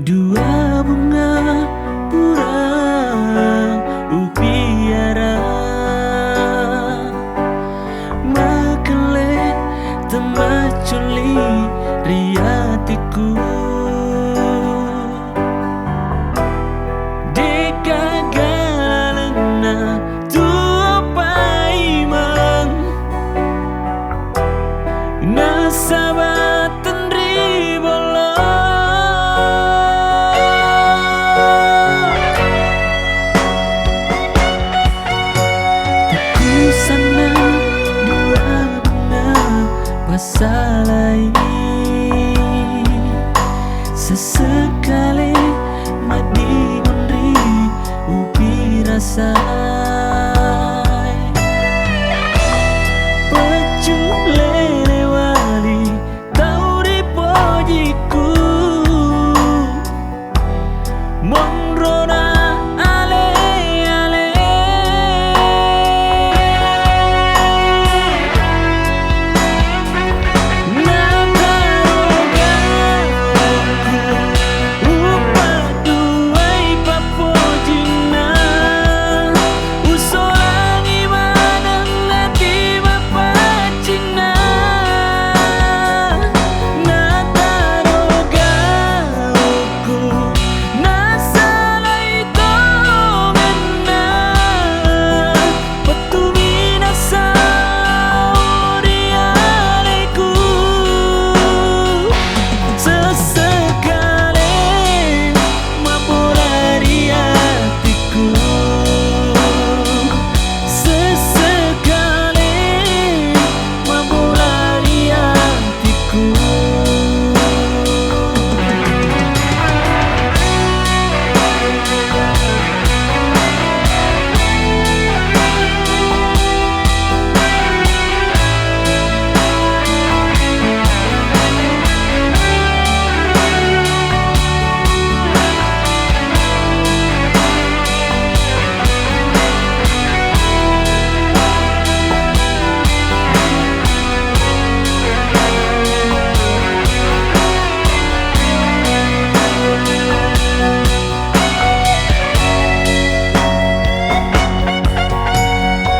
Dua bunga purang upiara makele temaculi riatiku deka galalena tua paimang nasabatan ribolo teku sana dua bunga pasalai sesekali madi menri upi rasa pecu lele wali tau di pojiku monrona ale ale nataroga aku upaduai papojina usolangi madang lati bapacina nataroga aku nasalai tongena petumina saurialeku sesekali mapolari hatiku sesekali mapolari hatiku.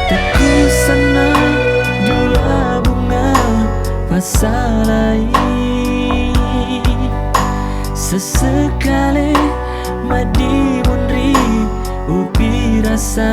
Teku sana dua bunga pasalai sesekali madi menri upi rasa